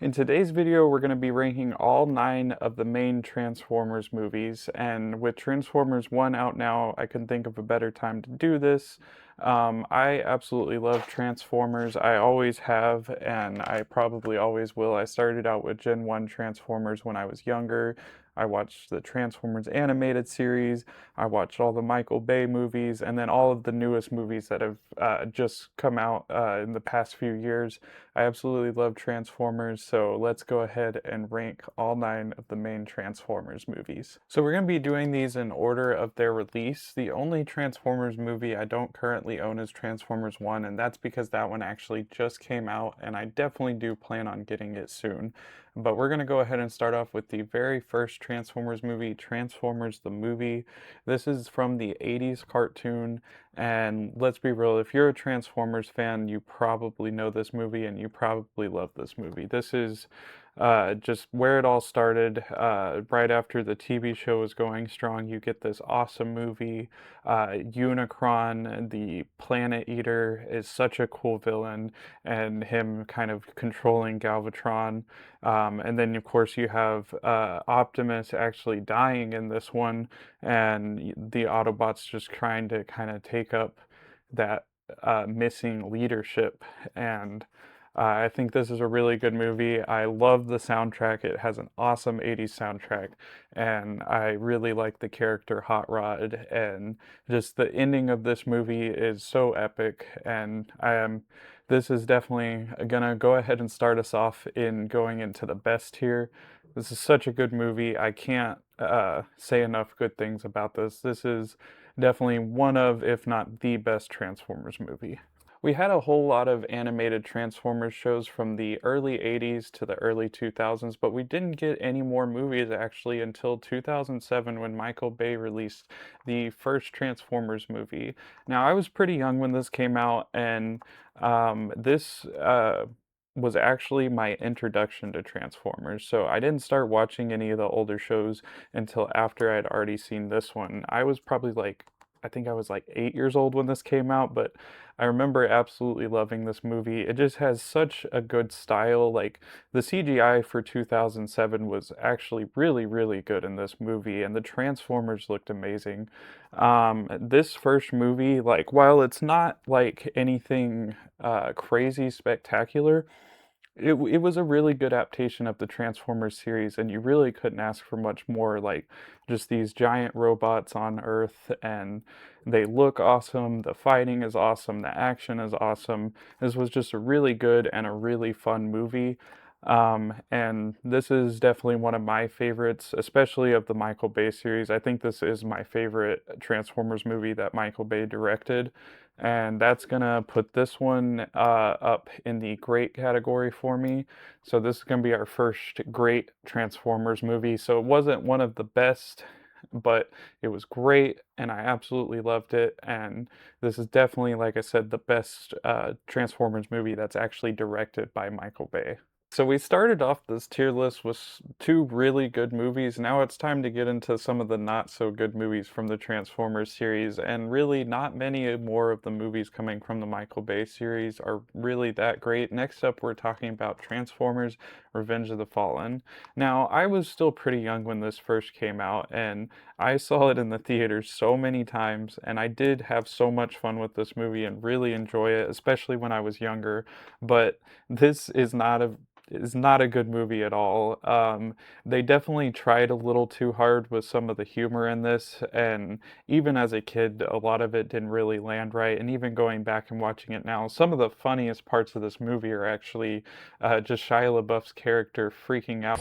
In today's video, we're going to be ranking all 9 of the main Transformers movies, and with Transformers 1 out now, I couldn't think of a better time to do this. I absolutely love Transformers. I always have, and I probably always will. I started out with Gen 1 Transformers when I was younger. I watched the Transformers animated series. I watched all the Michael Bay movies, and then all of the newest movies that have just come out in the past few years. I absolutely love Transformers, so let's go ahead and rank all 9 of the main Transformers movies. So we're going to be doing these in order of their release. The only Transformers movie I don't currently own is Transformers 1, and that's because that one actually just came out, and I definitely do plan on getting it soon. But we're going to go ahead and start off with the very first Transformers movie, Transformers the movie. This is from the 80s cartoon, and let's be real, if you're a Transformers fan, you probably know this movie and you probably love this movie. This is just where it all started. Right after the TV show was going strong, you get this awesome movie. Unicron, the Planet Eater, is such a cool villain, and him kind of controlling Galvatron. And then, of course, you have Optimus actually dying in this one, and the Autobots just trying to kind of take up that missing leadership. And I think this is a really good movie. I love the soundtrack. It has an awesome 80s soundtrack, and I really like the character Hot Rod. And just the ending of this movie is so epic. And this is definitely gonna go ahead and start us off in going into the best here. This is such a good movie. I can't say enough good things about this. This is definitely one of, if not the best Transformers movie. We had a whole lot of animated Transformers shows from the early 80s to the early 2000s, but we didn't get any more movies actually until 2007 when Michael Bay released the first Transformers movie. Now, I was pretty young when this came out, and this was actually my introduction to Transformers. So I didn't start watching any of the older shows until after I'd already seen this one. I was probably like, I think I was like 8 years old when this came out, but I remember absolutely loving this movie. It just has such a good style. Like, the CGI for 2007 was actually really, really good in this movie, and the Transformers looked amazing. This first movie, like, while it's not like anything crazy spectacular, it was a really good adaptation of the Transformers series, and you really couldn't ask for much more. Like, just these giant robots on Earth, and they look awesome, the fighting is awesome, the action is awesome. This was just a really good and a really fun movie. And this is definitely one of my favorites, especially of the Michael Bay series. I think this is my favorite Transformers movie that Michael Bay directed, and that's gonna put this one up in the great category for me. So this is gonna be our first great Transformers movie. So it wasn't one of the best, but it was great, and I absolutely loved it. And this is definitely, like I said, the best Transformers movie that's actually directed by Michael Bay. So we started off this tier list with 2 really good movies. Now it's time to get into some of the not so good movies from the Transformers series, and really not many more of the movies coming from the Michael Bay series are really that great. Next up, we're talking about Transformers Revenge of the Fallen. Now, I was still pretty young when this first came out, and I saw it in the theaters so many times, and I did have so much fun with this movie and really enjoy it, especially when I was younger. But this is not a good movie at all. They definitely tried a little too hard with some of the humor in this, and even as a kid, a lot of it didn't really land right. And even going back and watching it now, some of the funniest parts of this movie are actually just Shia LaBeouf's character freaking out.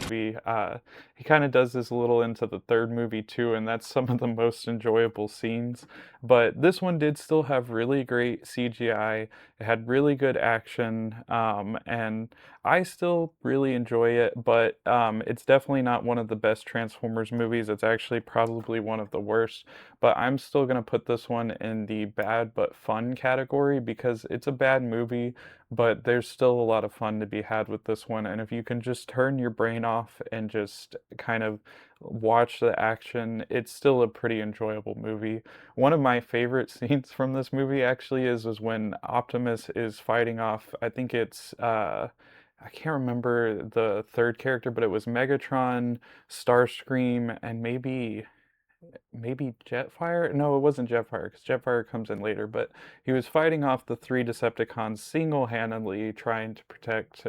He kind of does this a little into the third movie too, and that's some of the most enjoyable scenes. But this one did still have really great CGI. It had really good action, and I still really enjoy it. But it's definitely not one of the best Transformers movies. It's actually probably one of the worst. But I'm still gonna put this one in the bad but fun category because it's a bad movie, but there's still a lot of fun to be had with this one. And if you can just turn your brain off and just kind of watch the action, it's still a pretty enjoyable movie. One of my favorite scenes from this movie actually is when Optimus is fighting off, I think it's I can't remember the third character, but it was Megatron, Starscream, and maybe Jetfire? No, it wasn't Jetfire because Jetfire comes in later, but he was fighting off the three Decepticons single-handedly trying to protect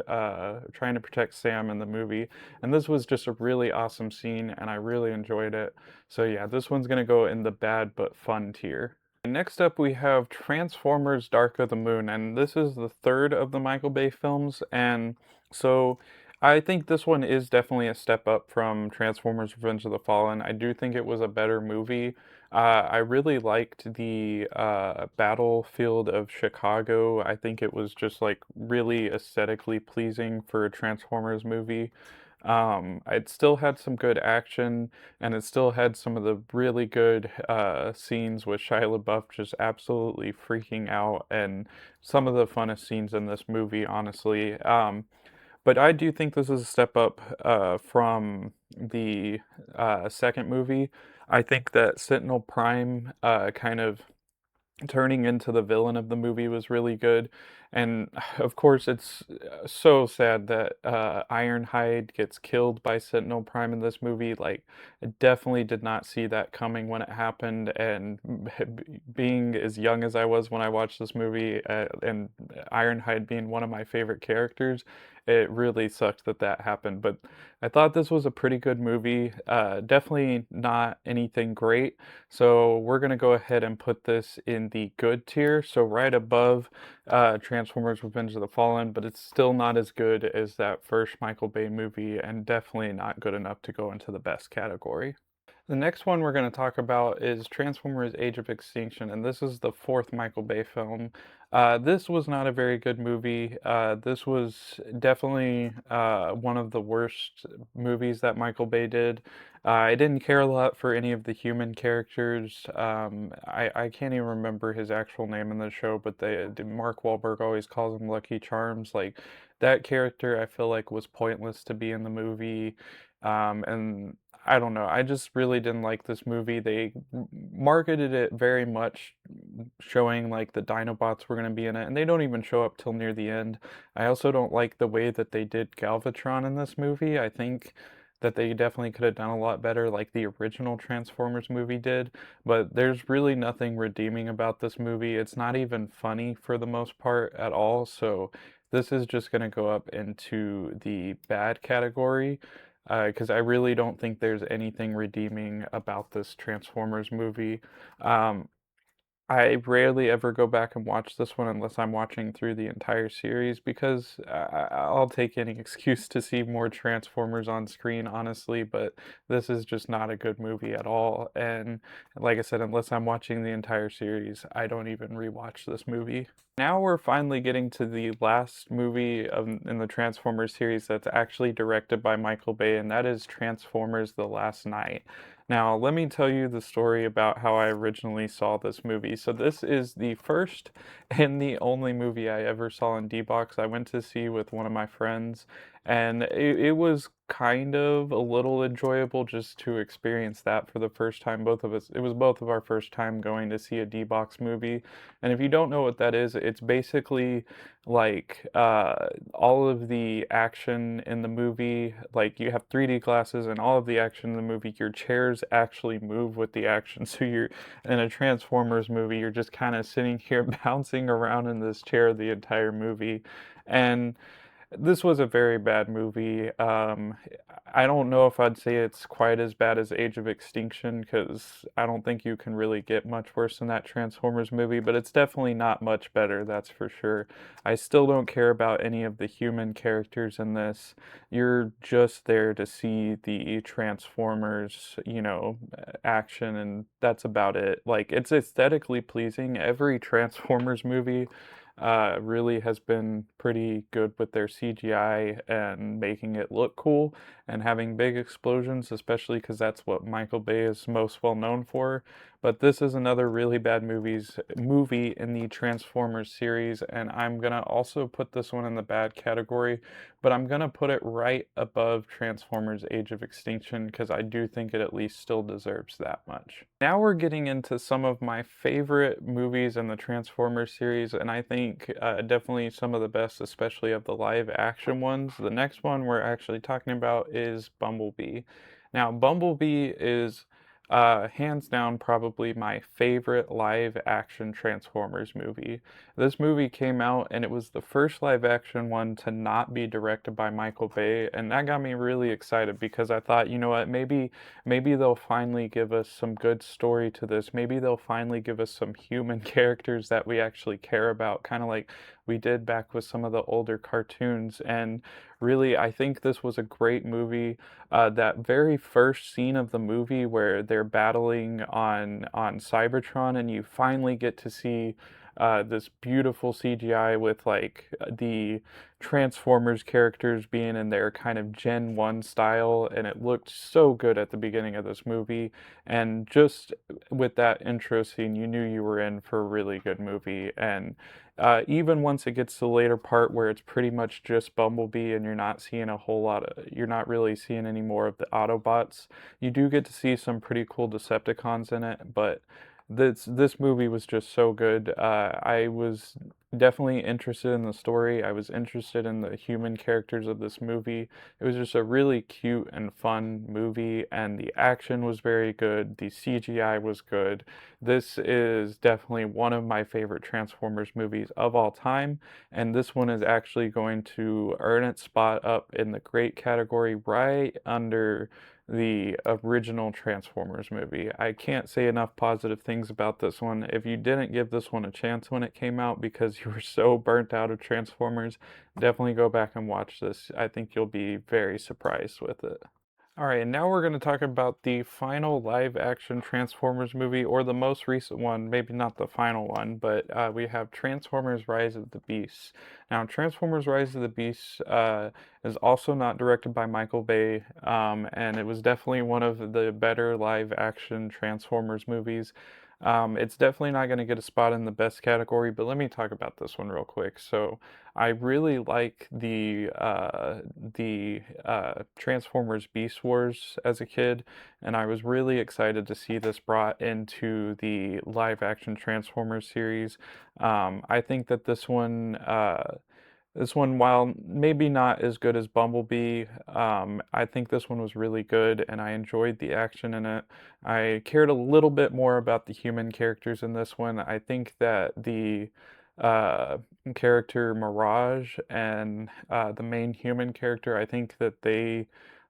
Sam in the movie. And this was just a really awesome scene and I really enjoyed it. So yeah, this one's gonna go in the bad but fun tier. Next up, we have Transformers Dark of the Moon, and this is the third of the Michael Bay films. And so I think this one is definitely a step up from Transformers Revenge of the Fallen. I do think it was a better movie. I really liked the battlefield of Chicago. I think it was just like really aesthetically pleasing for a Transformers movie. It still had some good action, and it still had some of the really good scenes with Shia LaBeouf just absolutely freaking out, and some of the funnest scenes in this movie, honestly. But I do think this is a step up from the second movie. I think that Sentinel Prime kind of turning into the villain of the movie was really good. And of course, it's so sad that Ironhide gets killed by Sentinel Prime in this movie. Like, I definitely did not see that coming when it happened. And being as young as I was when I watched this movie, and Ironhide being one of my favorite characters, it really sucked that that happened. But I thought this was a pretty good movie. Definitely not anything great. So we're going to go ahead and put this in the good tier, so right above Transformers Revenge of the Fallen, but it's still not as good as that first Michael Bay movie, and definitely not good enough to go into the best category. The next one we're going to talk about is Transformers Age of Extinction, and this is the fourth Michael Bay film. This was not a very good movie. This was definitely one of the worst movies that Michael Bay did. I didn't care a lot for any of the human characters. I can't even remember his actual name in the show, but Mark Wahlberg always calls him Lucky Charms. Like, that character, I feel like was pointless to be in the movie. And I don't know. I just really didn't like this movie. They marketed it very much showing like the Dinobots were going to be in it, and they don't even show up till near the end. I also don't like the way that they did Galvatron in this movie. I think that they definitely could have done a lot better like the original Transformers movie did, but there's really nothing redeeming about this movie. It's not even funny for the most part at all, so this is just going to go up into the bad category because I really don't think there's anything redeeming about this Transformers movie. Um, I rarely ever go back and watch this one unless I'm watching through the entire series because I'll take any excuse to see more Transformers on screen, honestly, but this is just not a good movie at all. And like I said, unless I'm watching the entire series, I don't even rewatch this movie. Now we're finally getting to the last movie in the Transformers series that's actually directed by Michael Bay, and that is Transformers: The Last Knight. Now, let me tell you the story about how I originally saw this movie. So, this is the first and the only movie I ever saw in D-Box. I went to see with one of my friends, and it was kind of a little enjoyable just to experience that for the first time. Both of us, it was both of our first time going to see a D-Box movie. And if you don't know what that is, it's basically like all of the action in the movie, like you have 3D glasses and all of the action in the movie, your chairs actually move with the action. So you're in a Transformers movie, you're just kind of sitting here bouncing around in this chair the entire movie. And this was a very bad movie. I don't know if I'd say it's quite as bad as Age of Extinction because I don't think you can really get much worse than that Transformers movie, but it's definitely not much better, that's for sure. I still don't care about any of the human characters in this. You're just there to see the Transformers, action, and that's about it. Like, it's aesthetically pleasing. Every Transformers movie really has been pretty good with their CGI and making it look cool and having big explosions, especially because that's what Michael Bay is most well known for. but this is another really bad movie in the Transformers series, and I'm gonna also put this one in the bad category, but I'm gonna put it right above Transformers Age of Extinction because I do think it at least still deserves that much. Now we're getting into some of my favorite movies in the Transformers series, and I think definitely some of the best, especially of the live action ones. The next one we're actually talking about is Bumblebee. Now, Bumblebee is hands down probably my favorite live action Transformers movie. This movie came out and it was the first live action one to not be directed by Michael Bay, and that got me really excited because I thought, you know what, maybe they'll finally give us some good story to this. Maybe they'll finally give us some human characters that we actually care about, kind of like we did back with some of the older cartoons. And really, I think this was a great movie. That very first scene of the movie where they're battling on Cybertron, and you finally get to see this beautiful CGI with like the Transformers characters being in their kind of Gen 1 style, and it looked so good at the beginning of this movie. And just with that intro scene, you knew you were in for a really good movie. And even once it gets to the later part where it's pretty much just Bumblebee and you're not seeing a whole lot of, you're not really seeing any more of the Autobots, you do get to see some pretty cool Decepticons in it, but this movie was just so good. I was definitely interested in the story. I was interested in the human characters of this movie. It was just a really cute and fun movie, and the action was very good. The CGI was good. This is definitely one of my favorite Transformers movies of all time, and this one is actually going to earn its spot up in the great category right under the original Transformers movie. I can't say enough positive things about this one. If you didn't give this one a chance when it came out because you were so burnt out of Transformers, definitely go back and watch this. I think you'll be very surprised with it. All right, and now we're going to talk about the final live action Transformers movie, or the most recent one, maybe not the final one, but we have Transformers Rise of the Beasts. Now, Transformers Rise of the Beasts is also not directed by Michael Bay, and it was definitely one of the better live action Transformers movies. It's definitely not going to get a spot in the best category, but let me talk about this one real quick. So, I really like the Transformers Beast Wars as a kid, and I was really excited to see this brought into the live action Transformers series. I think that this one, while maybe not as good as Bumblebee, I think this one was really good and I enjoyed the action in it. I cared a little bit more about the human characters in this one. I think that the uh, character Mirage and the main human character, I think that they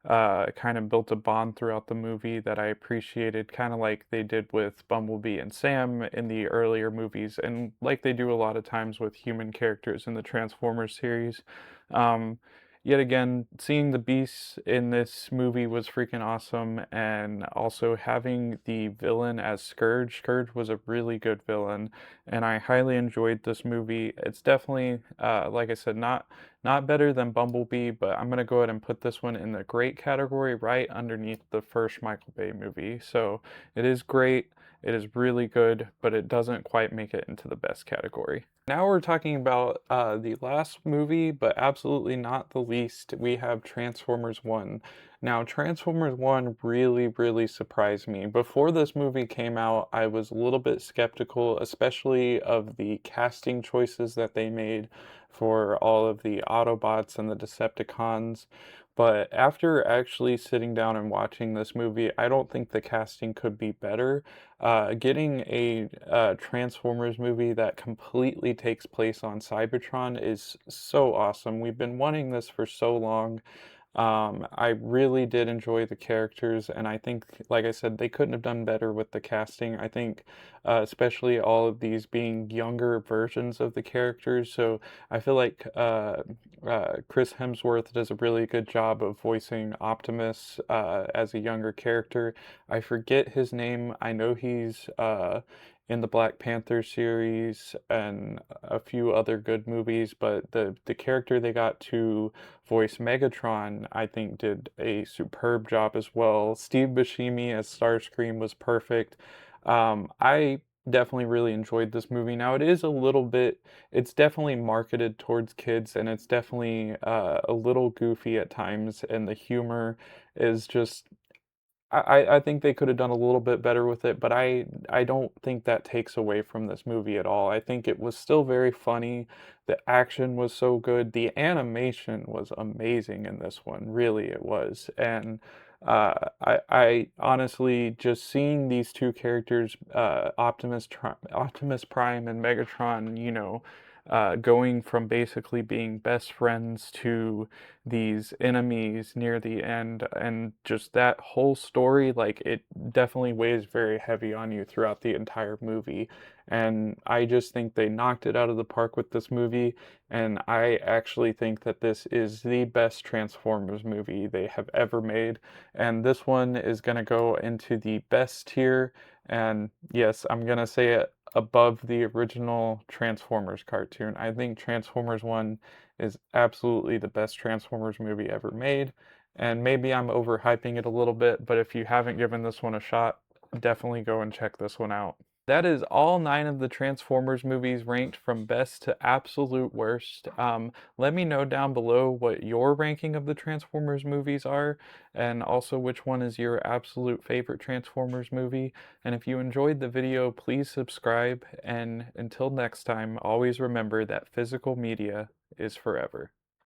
kind of built a bond throughout the movie that I appreciated, kind of like they did with Bumblebee and Sam in the earlier movies, and like they do a lot of times with human characters in the Transformers series. Um, Yet again, seeing the beasts in this movie was freaking awesome, and also having the villain as Scourge. Scourge was a really good villain, and I highly enjoyed this movie. It's definitely, like I said, not better than Bumblebee, but I'm gonna go ahead and put this one in the great category right underneath the first Michael Bay movie. So it is great, it is really good, but it doesn't quite make it into the best category. Now we're talking about the last movie, but absolutely not the least, we have Transformers 1. Now, Transformers 1 really surprised me. Before this movie came out, I was a little bit skeptical, especially of the casting choices that they made for all of the Autobots and the Decepticons. But after actually sitting down and watching this movie, I don't think the casting could be better. Getting a Transformers movie that completely takes place on Cybertron is so awesome. We've been wanting this for so long. I really did enjoy the characters, and I think, like I said, they couldn't have done better with the casting. I think, especially all of these being younger versions of the characters. So I feel like Chris Hemsworth does a really good job of voicing Optimus as a younger character. I forget his name. I know he's in the Black Panther series and a few other good movies, but the character they got to voice Megatron, I think, did a superb job as well. Steve Buscemi as Starscream was perfect. I definitely really enjoyed this movie. Now it is a little bit, it's definitely marketed towards kids, and it's definitely a little goofy at times, and the humor is just I think they could have done a little bit better with it, but I don't think that takes away from this movie at all. I think it was still very funny. The action was so good. The animation was amazing in this one. Really, it was. And I honestly just seeing these two characters, Optimus Prime and Megatron, going from basically being best friends to these enemies near the end, and just that whole story, like, it definitely weighs very heavy on you throughout the entire movie. And I just think they knocked it out of the park with this movie, and I actually think that this is the best Transformers movie they have ever made. And this one is going to go into the best tier, and yes, I'm going to say it, above the original Transformers cartoon. I think Transformers 1 is absolutely the best Transformers movie ever made. And maybe I'm overhyping it a little bit, but if you haven't given this one a shot, definitely go and check this one out. That is all 9 of the Transformers movies ranked from best to absolute worst. Let me know down below what your ranking of the Transformers movies are, and also which one is your absolute favorite Transformers movie. And if you enjoyed the video, please subscribe. And until next time, always remember that physical media is forever.